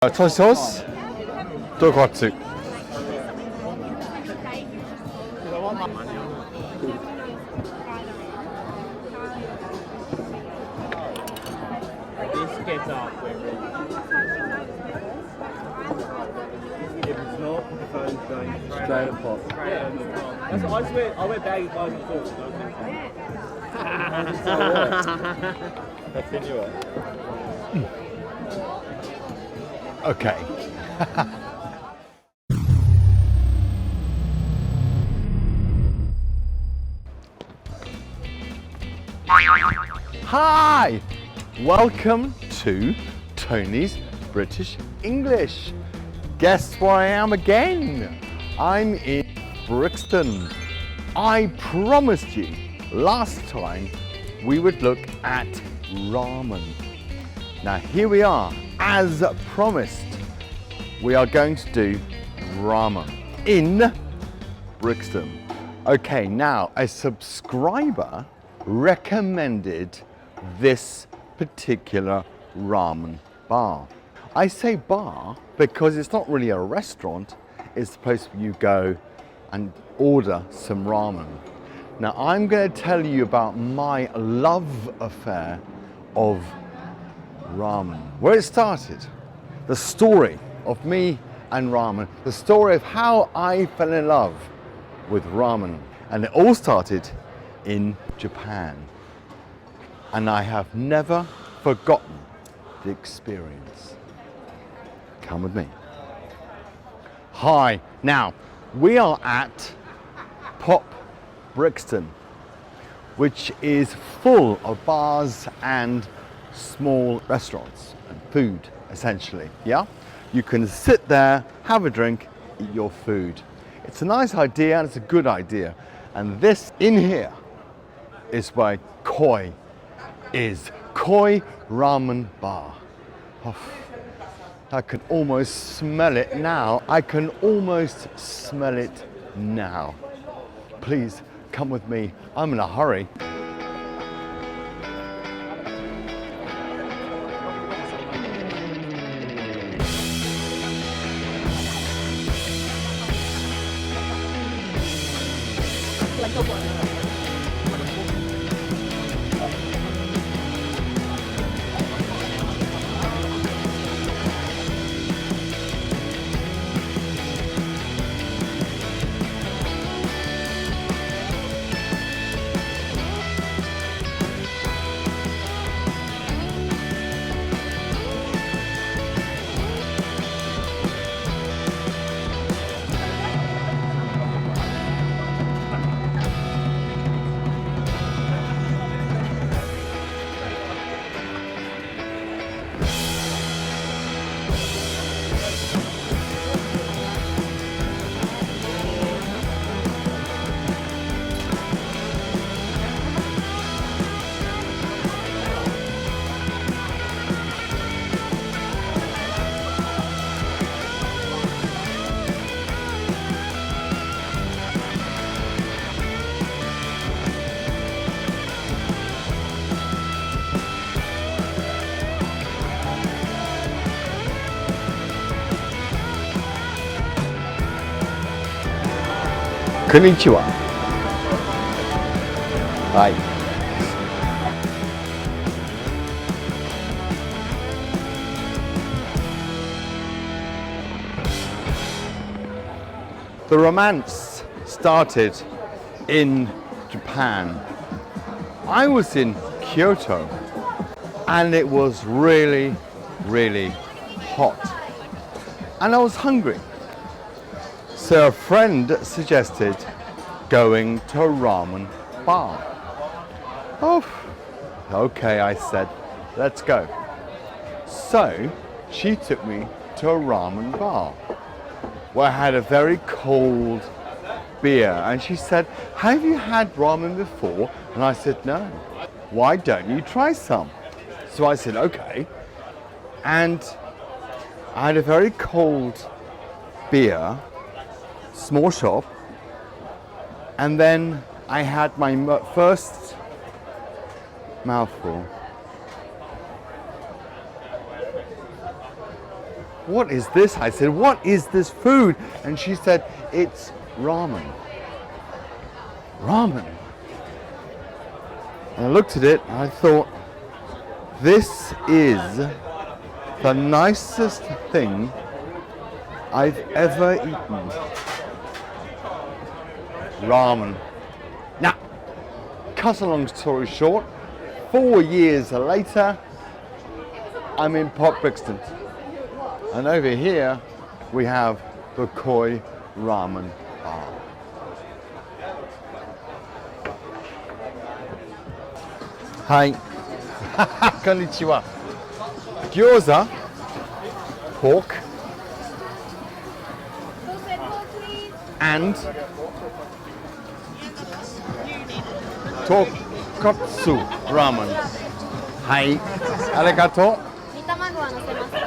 ソイソースとこっち。Straight up pot. That's what I wear baggy clothes and shorts. That's in you. Okay. Hi! Welcome to Tony's British English. Guess where I am again? I'm in Brixton. I promised you last time we would look at ramen. Now here we are. As promised, we are going to do ramen in Brixton. Okay, now a subscriber recommended this particular ramen bar. I say bar because it's not really a restaurant, it's the place where you go and order some ramen. Now I'm going to tell you about my love affair of ramen, where it started, the story of me and ramen, the story of how I fell in love with ramen. And it all started in Japan. And I have never forgotten the experience. Come with me. Hi, now we are at Pop Brixton, which is full of bars and small restaurants and food, essentially, yeah? You can sit there, have a drink, eat your food. It's a nice idea and it's a good idea. And this in here is where Koi is. Koi Ramen Bar. Oh, I can almost smell it now. I can almost smell it now. Please come with me. I'm in a hurry. Konnichiwa. Hi. The romance started in Japan. I was in Kyoto and it was really, really hot. And I was hungry. So a friend suggested going to a ramen bar. Oh, okay, I said, let's go. So she took me to a ramen bar where I had a very cold beer. And she said, have you had ramen before? And I said, no. Why don't you try some? So I said, okay. And I had a very cold beer, small shop, and then I had my first mouthful. what is this? I said, what is this food? And she said, it's ramen. Ramen. And I looked at it and I thought, this is the nicest thing I've ever eaten. Ramen. Now, cut a long story short, 4 years later, I'm in Brixton. And over here, we have the Koi Ramen Bar. Hi. Konnichiwa. Gyoza, pork, and tonkotsu ramen. Hi. Arigato. 煮卵は乗せますか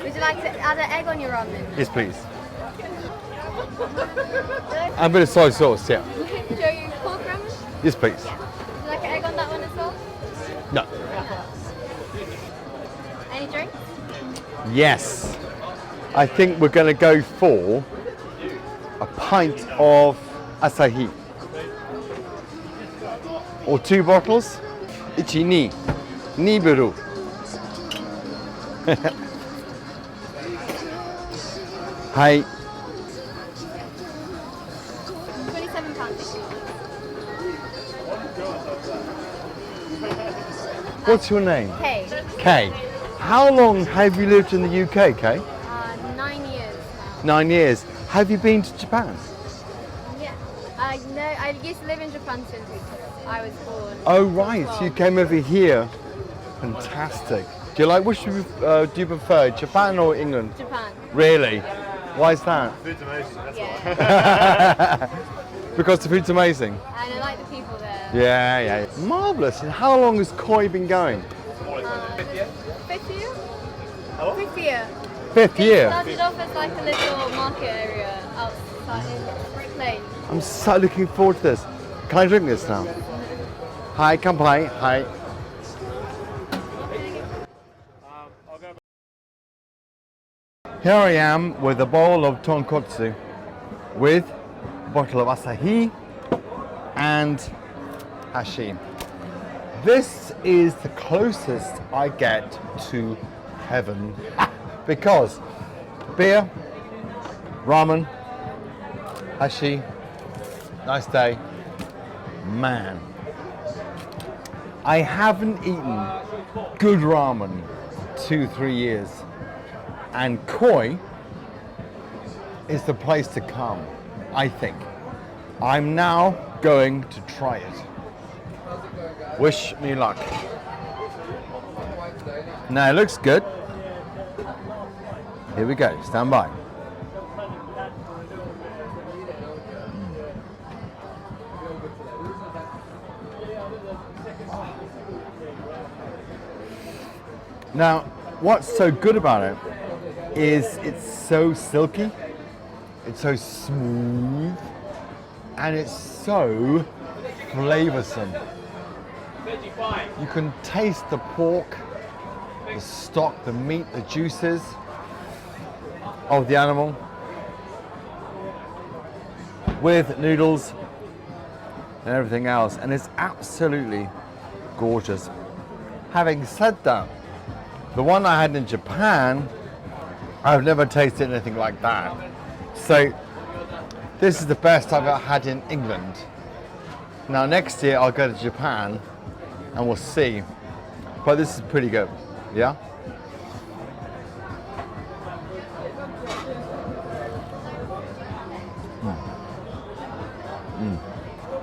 Would you like to add an egg on your ramen? Yes, please. A bit of soy sauce, yeah. We can show you pork ramen? Yes, please. Would you like an egg on that one as well? No. Any drinks? Yes. I think we're going to go for a pint of Asahi. Or 2 bottles. Ichi, ni. Ni buru. Hi. £27. What's your name? Hey, Kay. How long have you lived in the UK, Kay? 9 years now. 9 years. Have you been to Japan? Yeah. No, I used to live in Japan since I was born. Oh, right. So you came over here. Fantastic. Do you like, do you prefer Japan or England? Japan. Really? Why is that? Food's amazing, that's Yeah. Because the food's amazing. And I like the people there. Yeah. Marvellous. And how long has Koi been going? 5th year? 5th year. 5th It year. started off as like a little market area outside in Brick Lane. I'm so looking forward to this. Can I drink this now? Hi, kanpai. Hi. Here I am with a bowl of tonkotsu with a bottle of Asahi and hashi. This is the closest I get to heaven because beer, ramen, hashi, nice day. Man, I haven't eaten good ramen 2-3 years. And Koi is the place to come, I think. I'm now going to try it. Wish me luck. Now it looks good. Here we go, stand by. Now, what's so good about it is it's so silky, it's so smooth, and it's so flavoursome. You can taste the pork, the stock, the meat, the juices of the animal with noodles and everything else, and it's absolutely gorgeous. Having said that, the one I had in Japan, I've never tasted anything like that. So this is the best I've ever had in England. Now next year I'll go to Japan and we'll see. But this is pretty good, yeah?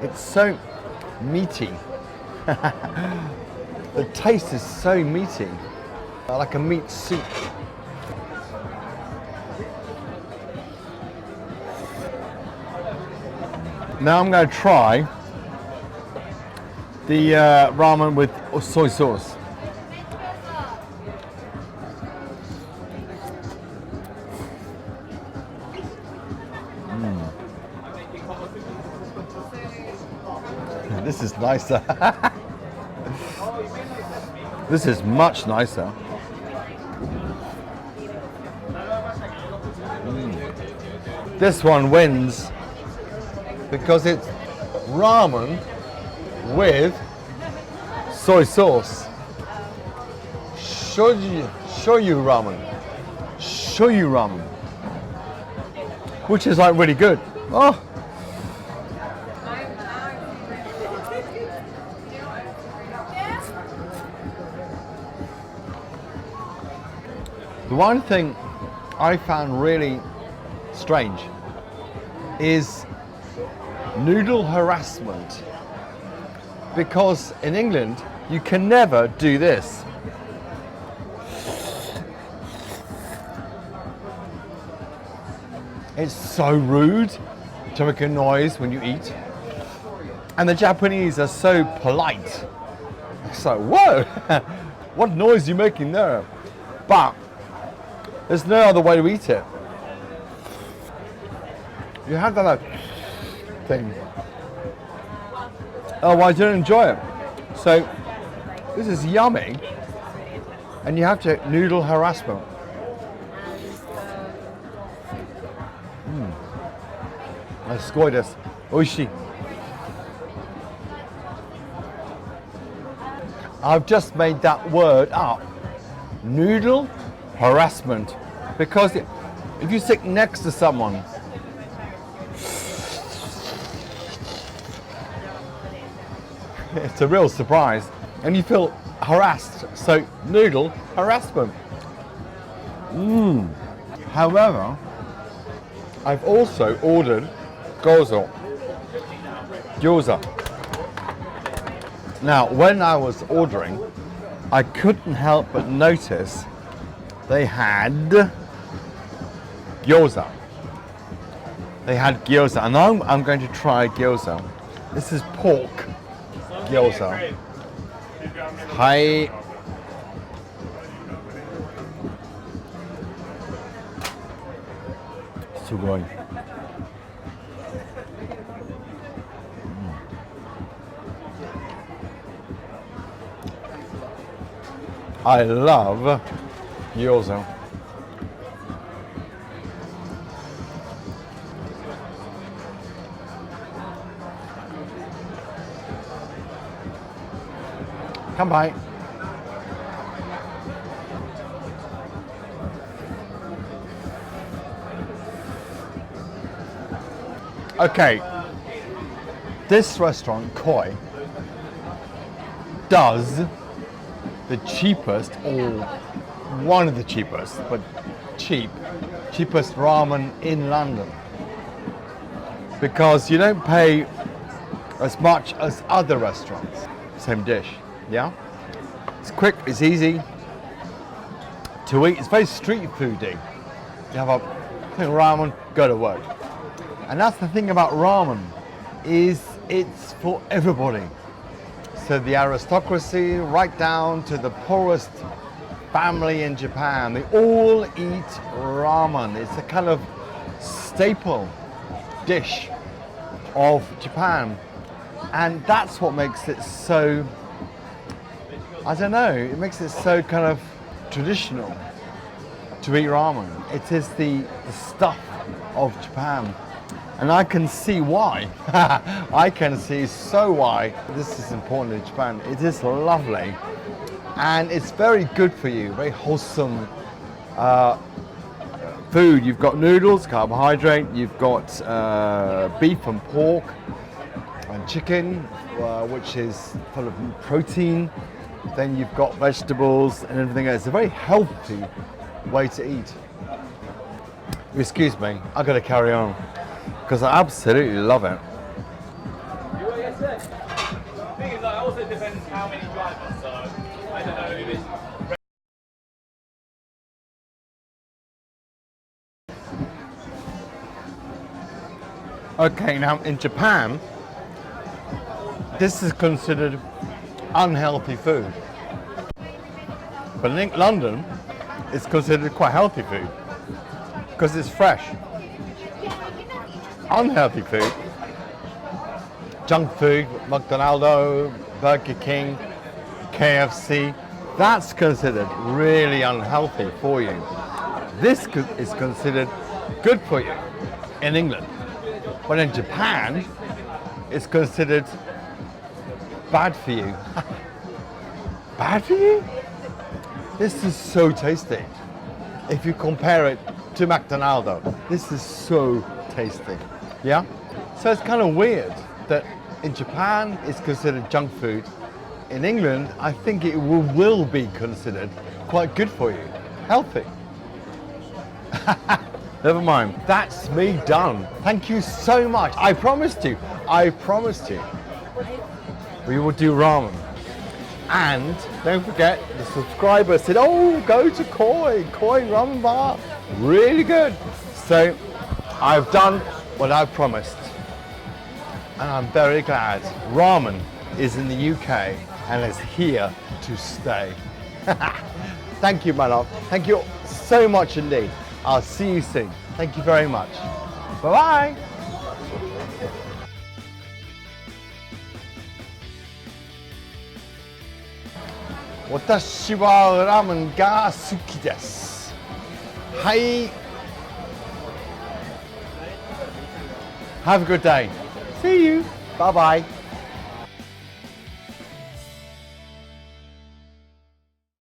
It's so meaty. The taste is so meaty, like a meat soup. Now I'm going to try the ramen with soy sauce. This is nicer. This is much nicer. This one wins because it's ramen with soy sauce. Shoyu ramen. Shoyu ramen. Which is like really good. Oh. The one thing I found really strange is noodle harassment, because in England you can never do this. It's so rude to make a noise when you eat, and the Japanese are so polite. It's like, whoa, what noise are you making there? But there's no other way to eat it. You have that thing. Oh, well, I didn't enjoy it. So this is yummy, and you have to noodle harassment. Oishi. I've just made that word up. Noodle harassment. Because if you sit next to someone it's a real surprise and you feel harassed. So noodle harassment. However, I've also ordered gyoza. Now, when I was ordering, I couldn't help but notice they had gyoza. They had gyoza, and I'm going to try gyoza. This is pork gyoza. Hi. Sugoi. I love gyoza. Come by. Okay, this restaurant, Koi, does the cheapest, or one of the cheapest, but cheapest ramen in London. Because you don't pay as much as other restaurants. Same dish, yeah? It's quick, it's easy to eat. It's very street foody. You have a thing of ramen, go to work. And that's the thing about ramen, is it's for everybody. So the aristocracy, right down to the poorest family in Japan, they all eat ramen. It's a kind of staple dish of Japan. And that's what makes it so, I don't know, it makes it so kind of traditional to eat ramen. It is the stuff of Japan. And I can see why. I can see so why this is important in Japan. It is lovely. And it's very good for you, very wholesome food. You've got noodles, carbohydrate. You've got beef and pork and chicken, which is full of protein. Then you've got vegetables and everything else. It's a very healthy way to eat. Excuse me, I've got to carry on, because I absolutely love it. The thing is, it also depends how many drivers, so I don't know if it's... Okay, now in Japan, this is considered unhealthy food. But in London, it's considered quite healthy food, because it's fresh. Unhealthy food, junk food, McDonald's, Burger King, KFC, That's considered really unhealthy for you. This is considered good for you in England. But in Japan, it's considered bad for you. Bad for you? This is so tasty. If you compare it to McDonald's, this is so tasty. Yeah? So it's kind of weird that in Japan it's considered junk food. In England, I think it will be considered quite good for you, healthy. Never mind, that's me done. Thank you so much. I promised you, we will do ramen. And don't forget, the subscriber said, oh, go to Koi Ramen Bar, really good. So I've done what I promised. And I'm very glad ramen is in the UK and is here to stay. Thank you, my love. Thank you so much indeed. I'll see you soon. Thank you very much. Bye-bye. 私はラーメンが好きです。はい。Have a good day. See you. Bye bye.